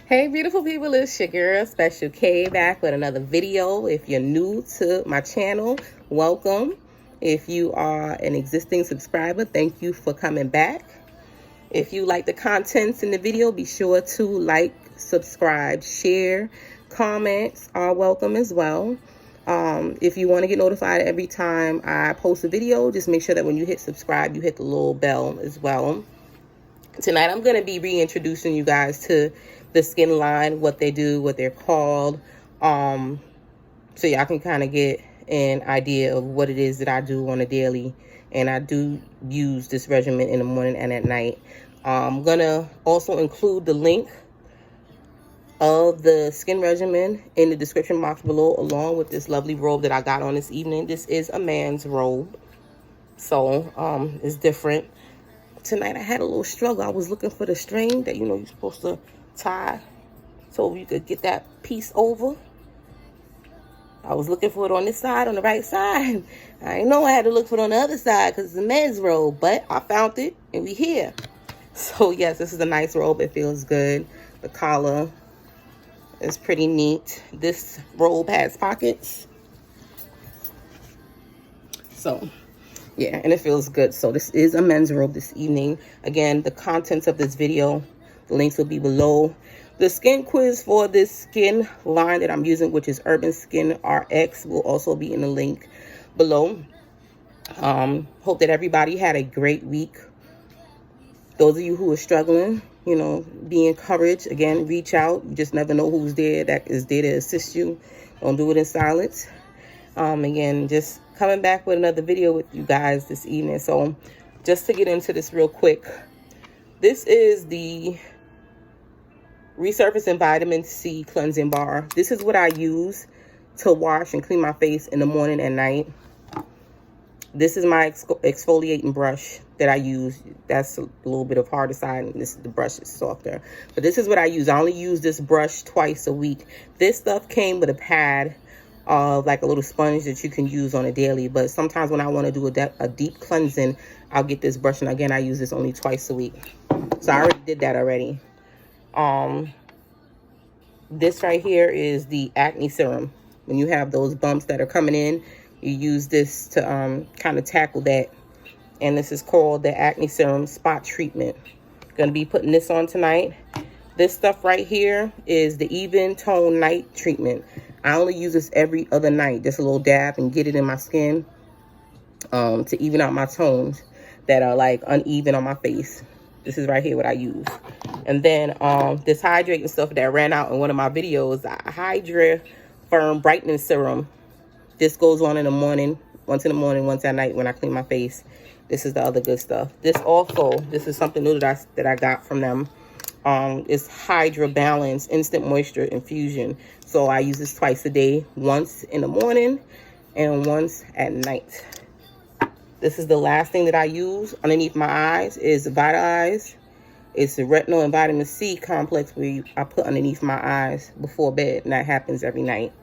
Hey beautiful people, it's your girl Special Kay back with another video. If you're new to my channel, welcome. If you are an existing subscriber, thank you for coming back. If you like the contents in the video, be sure to like, subscribe, share. Comments are welcome as well. If you want to get notified every time I post a video, just make sure that when you hit subscribe, you hit the little bell as well. Tonight I'm going to be reintroducing you guys to the skin line, what they do, what they're called, so y'all can kind of get an idea of what it is that I do on a daily. And I do use this regimen in the morning and at night. I'm going to also include the link of the skin regimen in the description box below, along with this lovely robe that I got on this evening. This is a man's robe, so it's different. Tonight I had a little struggle. I was looking for the string that you're supposed to tie so you could get that piece over. I was looking for it on this side, on the right side. I didn't know I had to look for it on the other side because it's a men's robe, but I found it and we here. So yes, this is a nice robe. It feels good. The collar is pretty neat. This robe has pockets. So yeah, and it feels good. So this is a men's robe this evening. Again, the contents of this video, the links will be below. The skin quiz for this skin line that I'm using, which is Urban Skin RX, will also be in the link below. Hope that everybody had a great week. Those of you who are struggling, be encouraged. Again, reach out. You just never know who's there that is there to assist you. Don't do it in silence. Again, just coming back with another video with you guys this evening. So just to get into this real quick, this is the Resurfacing Vitamin C Cleansing Bar. This is what I use to wash and clean my face in the morning and night. This is my exfoliating brush that I use. That's a little bit of harder side, and this is the brush is softer. But this is what I use. I only use this brush twice a week. This stuff came with a pad of like a little sponge that you can use on a daily, but sometimes when I want to do a deep cleansing, I'll get this brush, and again, I use this only twice a week. So I already did that already. This right here is the acne serum. When you have those bumps that are coming in, you use this to kind of tackle that. And this is called the acne serum spot treatment. Gonna be putting this on tonight. This stuff right here is the even tone night treatment. I only use this every other night, just a little dab and get it in my skin to even out my tones that are like uneven on my face. This is right here what I use. And then this hydrating stuff that ran out in one of my videos, the Hydra Firm Brightening Serum. This goes on in the morning, once in the morning, once at night when I clean my face. This is the other good stuff. This is something new that I got from them. It's Hydra Balance Instant Moisture Infusion. So I use this twice a day, once in the morning and once at night. This is the last thing that I use underneath my eyes is Vita Eyes. It's the retinol and vitamin C complex I put underneath my eyes before bed, and that happens every night.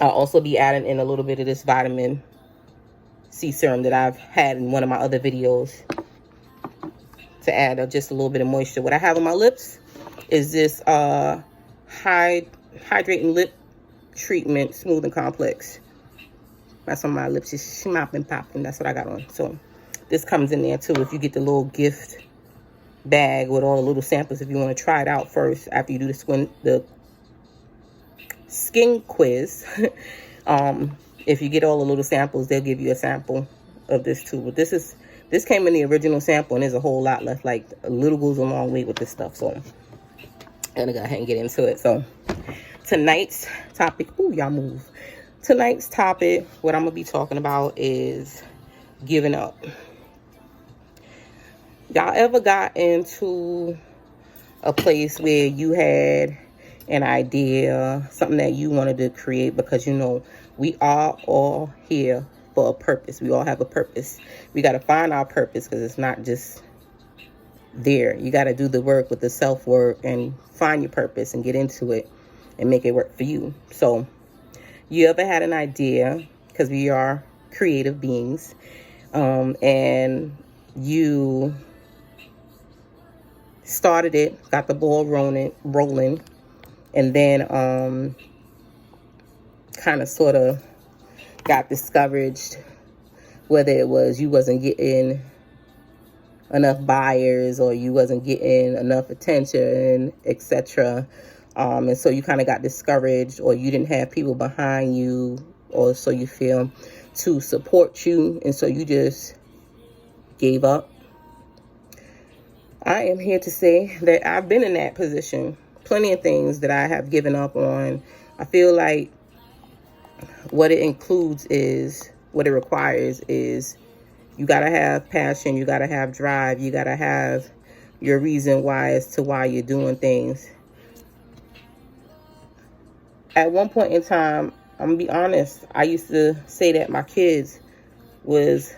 I'll also be adding in a little bit of this vitamin C serum that I've had in one of my other videos to add just a little bit of moisture. What I have on my lips is this hydrating lip treatment smoothing complex. That's on my lips. Just schmopping, popping. That's what I got on. So this comes in there too if you get the little gift bag with all the little samples, if you want to try it out first after you do the skin quiz. If you get all the little samples, they'll give you a sample of this too. But this came in the original sample, and there's a whole lot left. Like a little goes a long way with this stuff. So I'm gonna go ahead and get into it. So tonight's topic, y'all move. Tonight's topic, what I'm gonna be talking about is giving up. Y'all ever got into a place where you had an idea, something that you wanted to create, because we are all here for a purpose. We all have a purpose. We got to find our purpose, because it's not just there. You got to do the work with the self-work and find your purpose and get into it and make it work for you. So you ever had an idea, because we are creative beings, and you started it, got the ball rolling, and then kind of sort of got discouraged, whether it was you wasn't getting enough buyers or you wasn't getting enough attention, etc. And so you kind of got discouraged, or you didn't have people behind you, or so you feel, to support you, and so you just gave up. I am here to say that I've been in that position. Plenty of things that I have given up on. I feel like what it requires is you got to have passion, you got to have drive, you got to have your reason why as to why you're doing things. At one point in time, I'm going to be honest, I used to say that my kids was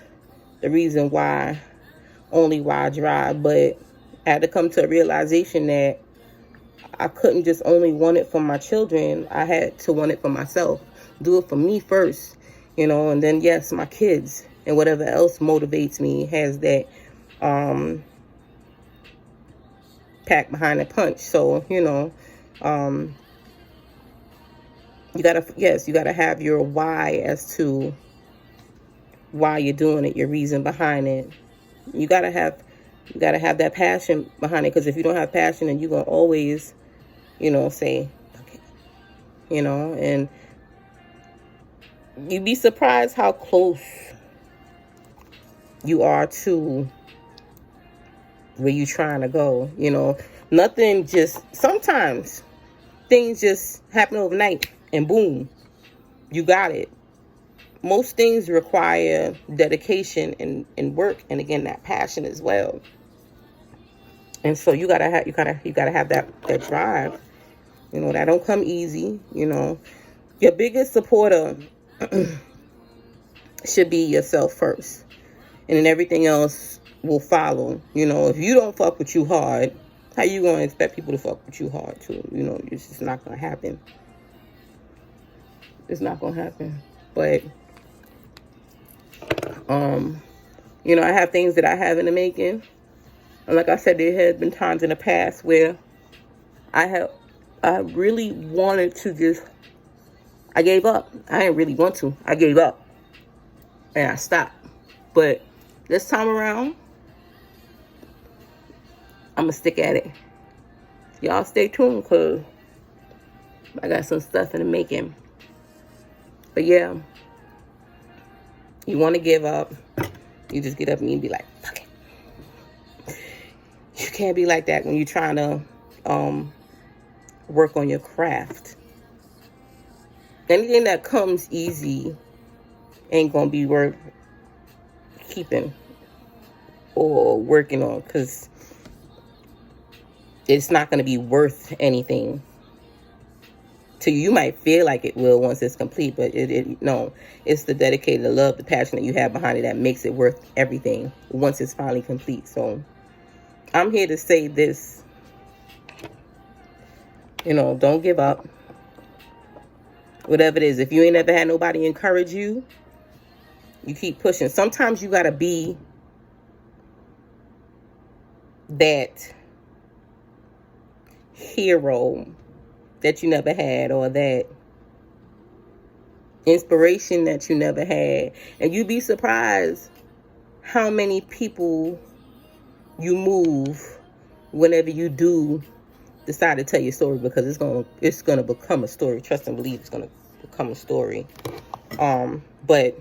the reason why, only why I drive, but I had to come to a realization that I couldn't just only want it for my children. I had to want it for myself. Do it for me first, and then, yes, my kids and whatever else motivates me has that pack behind the punch. So, you gotta have your why as to why you're doing it, your reason behind it. You gotta have that passion behind it, because if you don't have passion, then you're gonna always, say, okay, and you'd be surprised how close you are to where you're trying to go. Sometimes things just happen overnight and boom, you got it. Most things require dedication and work, and again, that passion as well. And so you gotta have that drive. That don't come easy. Your biggest supporter should be yourself first, and then everything else will follow. If you don't fuck with you hard, how you gonna expect people to fuck with you hard too? It's just not gonna happen. It's not gonna happen. But I have things that I have in the making, and like I said, there had been times in the past where I really wanted to I gave up. I didn't really want to. I gave up. And I stopped. But this time around, I'm going to stick at it. Y'all stay tuned, because I got some stuff in the making. But yeah, you want to give up, you just get up and you be like, fuck it. You can't be like that when you're trying to work on your craft. Anything that comes easy ain't gonna be worth keeping or working on, because it's not gonna be worth anything to you. You might feel like it will once it's complete, but no, it's the dedicated, the love, the passion that you have behind it that makes it worth everything once it's finally complete. So I'm here to say this, don't give up. Whatever it is, if you ain't ever had nobody encourage you, you keep pushing. Sometimes you gotta be that hero that you never had, or that inspiration that you never had. And you'd be surprised how many people you move whenever you do decide to tell your story, because it's gonna become a story. Trust and believe, it's gonna become a story. But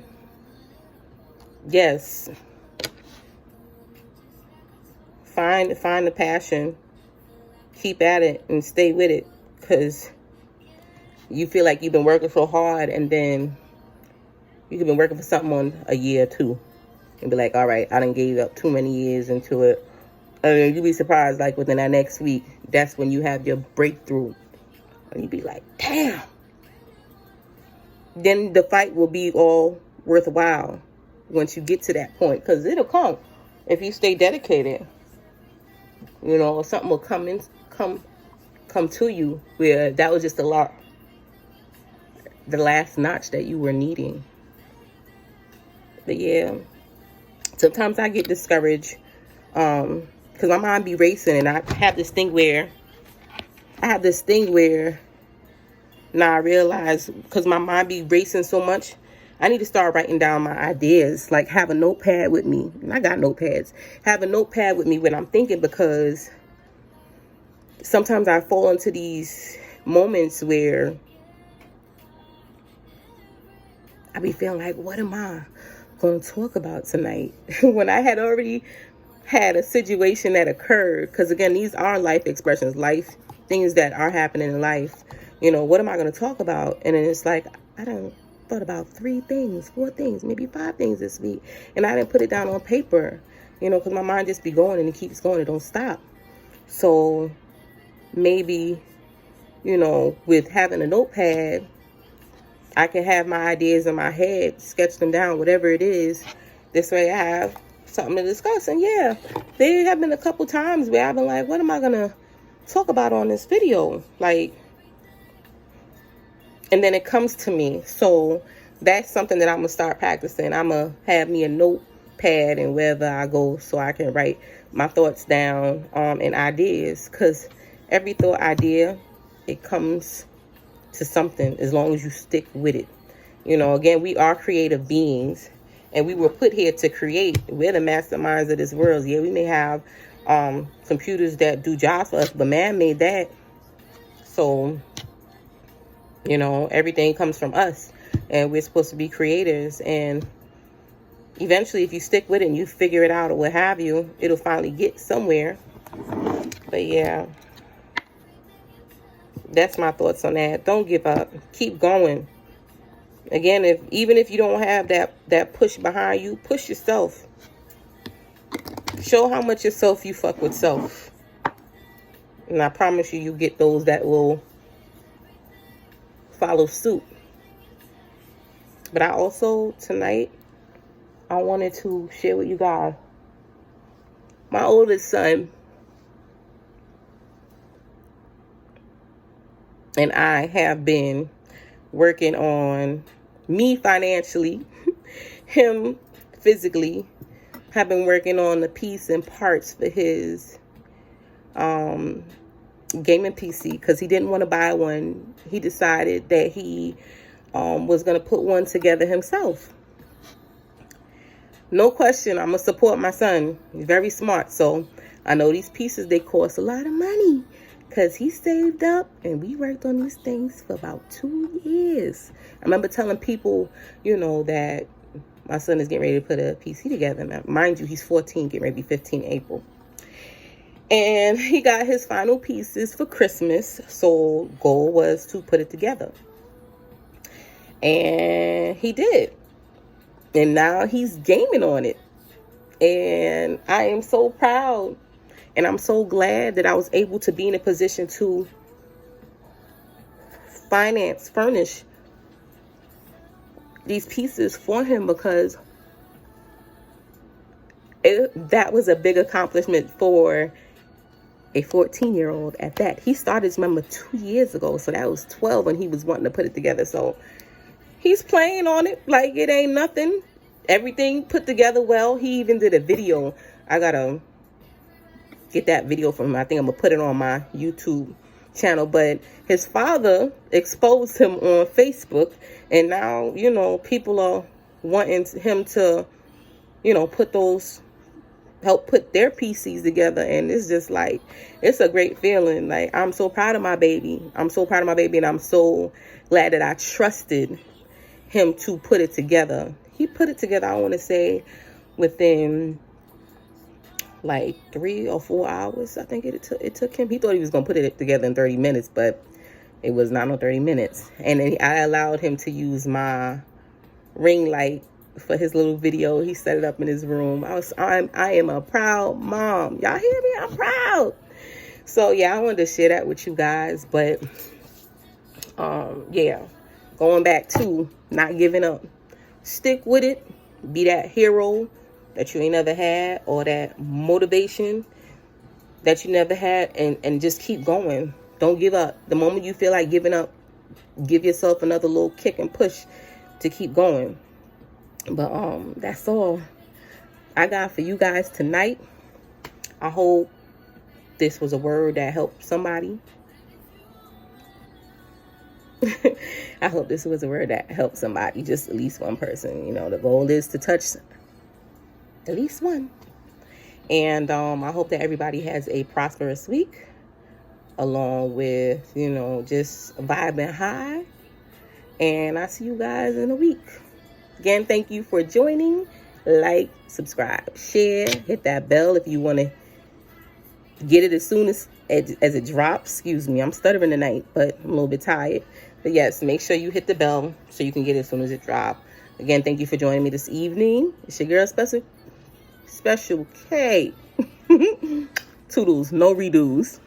yes, find the passion, keep at it, and stay with it, because you feel like you've been working so hard, and then you could been working for something on a year or two, and be like, all right, I done gave up too many years into it. And you'd be surprised, like within that next week, that's when you have your breakthrough. And you'd be like, damn. Then the fight will be all worthwhile once you get to that point, because it'll come if you stay dedicated. Something will come to you where that was just the last notch that you were needing. But yeah, sometimes I get discouraged, because my mind be racing, and I have this thing where now I realize, because my mind be racing so much, I need to start writing down my ideas. Like, have a notepad with me. And I got notepads. Have a notepad with me when I'm thinking, because sometimes I fall into these moments where I be feeling like, what am I going to talk about tonight? When I had already had a situation that occurred. Because again, these are life expressions, life things that are happening in life. You know, what am I going to talk about? And then it's like, I done thought about 3 things, 4 things, maybe 5 things this week. And I didn't put it down on paper, you know, because my mind just be going and it keeps going. It don't stop. So maybe, you know, with having a notepad, I can have my ideas in my head, sketch them down, whatever it is. This way I have something to discuss. And yeah, there have been a couple times where I've been like, what am I going to talk about on this video? Like, and then it comes to me. So that's something that I'm going to start practicing. I'm going to have me a notepad and wherever I go, so I can write my thoughts down and ideas. Because every thought, idea, it comes to something as long as you stick with it. You know, again, we are creative beings, and we were put here to create. We're the masterminds of this world. Yeah, we may have computers that do jobs for us, but man made that. So, you know, everything comes from us, and we're supposed to be creators. And eventually, if you stick with it and you figure it out or what have you, it'll finally get somewhere. But yeah, that's my thoughts on that. Don't give up. Keep going. Again, even if you don't have that push behind you, push yourself. Show how much yourself you fuck with self. And I promise you, you get those that will follow suit. But I also, tonight, I wanted to share with you guys, my oldest son and I have been working on me financially, him physically. Have been working on the piece and parts for his gaming PC, because he didn't want to buy one. He decided that he was going to put one together himself. No question, I'm going to support my son. He's very smart. So I know these pieces, they cost a lot of money, because he saved up, and we worked on these things for about 2 years. I remember telling people, you know, that my son is getting ready to put a PC together. Now, mind you, he's 14, getting ready to be 15 in April. And he got his final pieces for Christmas. So goal was to put it together. And he did. And now he's gaming on it. And I am so proud. And I'm so glad that I was able to be in a position to furnish these pieces for him, because that was a big accomplishment for a 14-year-old at that. He started, remember, 2 years ago. So that was 12 when he was wanting to put it together. So he's playing on it like it ain't nothing. Everything put together well. He even did a video. I gotta get that video from him. I think I'm gonna put it on my YouTube channel. But his father exposed him on Facebook, and now, you know, people are wanting him to, you know, help put their PCs together. And it's just like, it's a great feeling. Like, I'm so proud of my baby. I'm so proud of my baby, and I'm so glad that I trusted him to put it together. He put it together, I want to say, within like 3 or 4 hours. I think it took him. He thought he was going to put it together in 30 minutes, but it was not no 30 minutes. And then I allowed him to use my ring light for his little video. He set it up in his room. I am a proud mom. Y'all hear me? I'm proud. So yeah, I wanted to share that with you guys. But yeah, going back to not giving up. Stick with it. Be that hero that you ain't never had, or that motivation that you never had, and just keep going. Don't give up. The moment you feel like giving up, give yourself another little kick and push to keep going. But that's all I got for you guys tonight. I hope this was a word that helped somebody. I hope this was a word that helped somebody, just at least one person. You know, the goal is to touch at least one. And I hope that everybody has a prosperous week, along with, you know, just vibing high. And I'll see you guys in a week. Again, thank you for joining. Like, subscribe, share, hit that bell if you want to get it as soon as it drops. Excuse me, I'm stuttering tonight, but I'm a little bit tired. But yes, make sure you hit the bell so you can get it as soon as it drops. Again, thank you for joining me this evening. It's your girl, Special Kay. Toodles, no redos.